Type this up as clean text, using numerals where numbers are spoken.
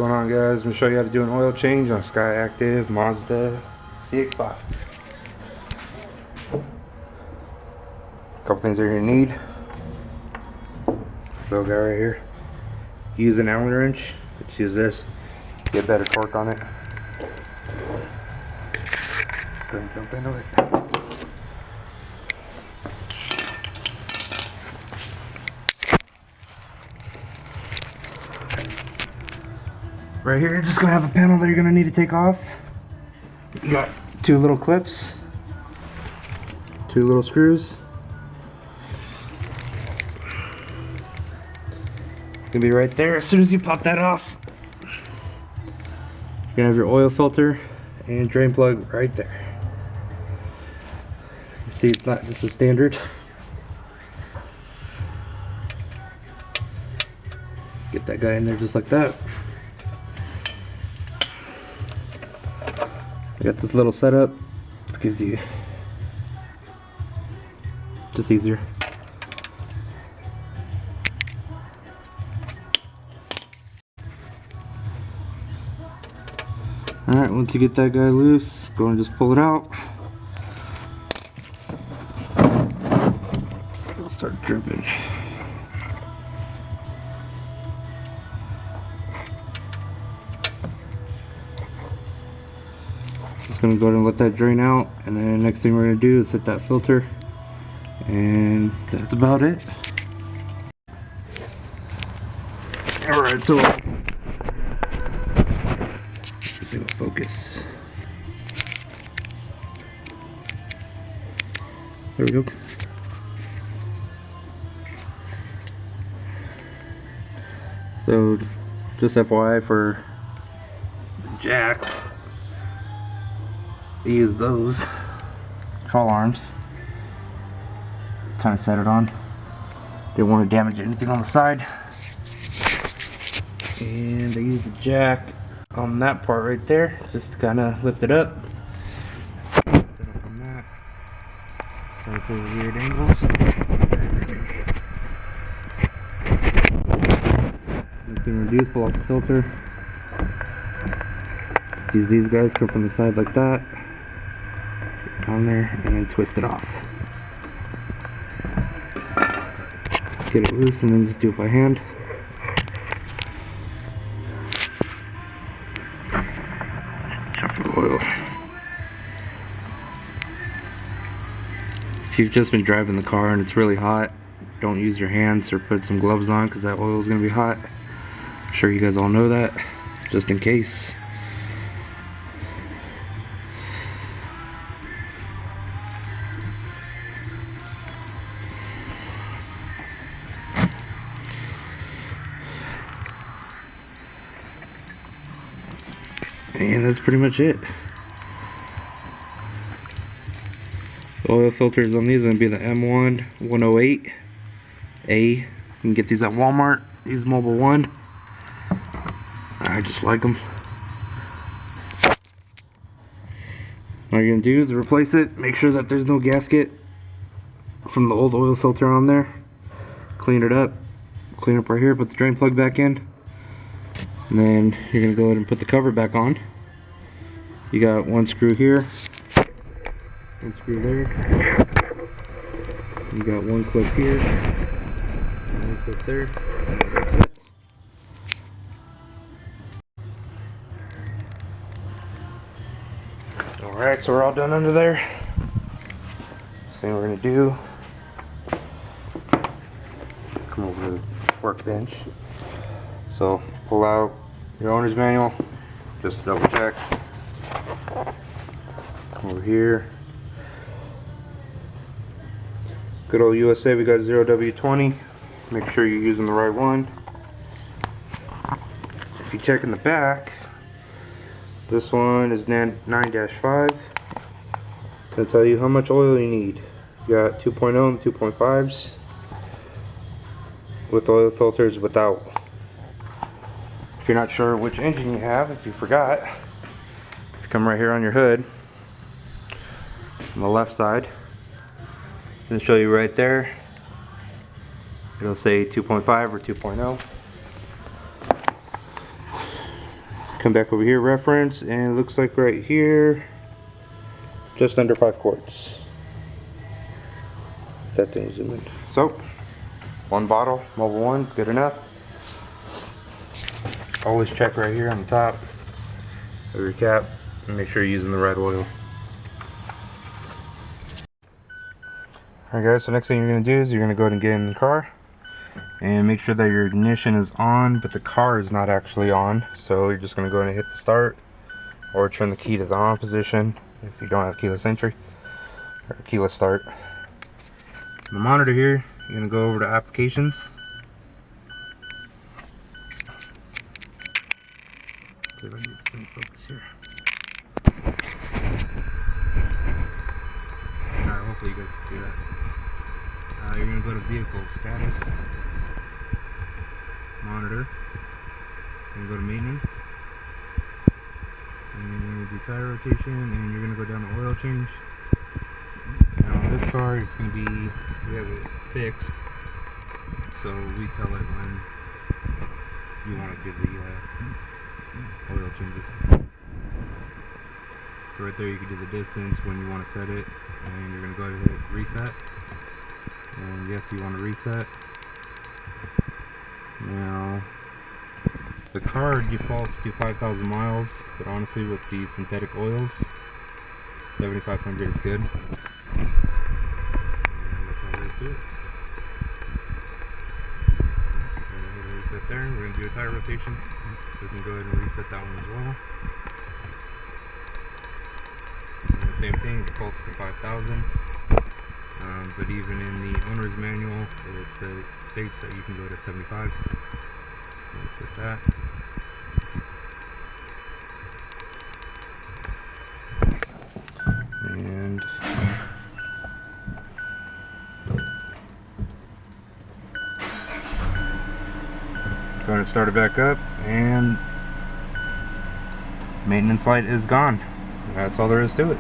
Going on, guys? I'm going to show you how to do an oil change on a Sky Active Mazda CX-5. A couple things you're going to need. This little guy right here. Use an Allen wrench. Let's use this. Get better torque on it. Go ahead and jump into it. Right here, you're just gonna have a panel that you're gonna need to take off. You got two little clips, two little screws. It's gonna be right there. As soon as you pop that off, you're gonna have your oil filter and drain plug right there. You see, it's not just a standard. Get that guy in there just like that. I got this little setup. This gives you just easier. Alright, once you get that guy loose, go and just pull it out. It'll start dripping. Just gonna go ahead and let that drain out, and then next thing we're gonna do is hit that filter, and that's about it. Alright, so this thing will focus. There we go. So just FYI for the jacks, I use those control arms, kind of set it on. Didn't want to damage anything on the side, and I use the jack on that part right there just to kind of lift it up. Set up on that. Sorry for the weird angles. Next thing we're gonna do is pull off the filter. Just use these guys, come from the side like that. On there and twist it off. Get it loose and then just do it by hand. Check for the oil. If you've just been driving the car and it's really hot, don't use your hands or put some gloves on because that oil is going to be hot. I'm sure you guys all know that, just in case. And that's pretty much it. The oil filters on these are going to be the M1 108A. You can get these at Walmart. These Mobile One. I just like them. All you're going to do is replace it. Make sure that there's no gasket from the old oil filter on there. Clean it up. Clean up right here. Put the drain plug back in. And then you're going to go ahead and put the cover back on. You got one screw here, one screw there. You got one clip here, one clip there. And that's it. Alright, so we're all done under there. Next thing we're going to do, come over to the workbench. So pull out your owner's manual, just to double check. Come over here. Good old USA, we got 0W20. Make sure you're using the right one. If you check in the back, this one is 9-5. It's going to tell you how much oil you need. You got 2.0 and 2.5s with oil filters without. If you're not sure which engine you have, if you forgot, if you come right here on your hood, on the left side, I'm going to show you right there. It'll say 2.5 or 2.0. Come back over here, reference, and it looks like right here, just under 5 quarts. That thing is zoom in. So, 1 bottle, Mobile 1 is good enough. Always check right here on the top of your cap and make sure you're using the right oil. Alright guys, so next thing you're going to do is you're going to go ahead and get in the car and make sure that your ignition is on, but the car is not actually on. So you're just going to go ahead and hit the start or turn the key to the on position if you don't have keyless entry or keyless start. On the monitor here, you're going to go over to applications. See if I can get the same focus here. Alright, hopefully you guys can see that. You're going to go to vehicle status, monitor, and go to maintenance, and you're going to do tire rotation, and you're going to go down to oil change. Now on this car, it's going to be, we have it fixed, so we tell it when you want to do the oil changes. So right there you can do the distance when you want to set it, and you're going to go ahead and hit reset. And yes, you want to reset. Now, the car defaults to 5,000 miles, but honestly with the synthetic oils, 7,500 is good. And that's all there is to it. And we're going to reset there. We're going to do a tire rotation. We can go ahead and reset that one as well. And the same thing, defaults to 5,000. But even in the owner's manual, it states that you can go to 75. Let's hit that. And go ahead and start it back up, and maintenance light is gone. That's all there is to it.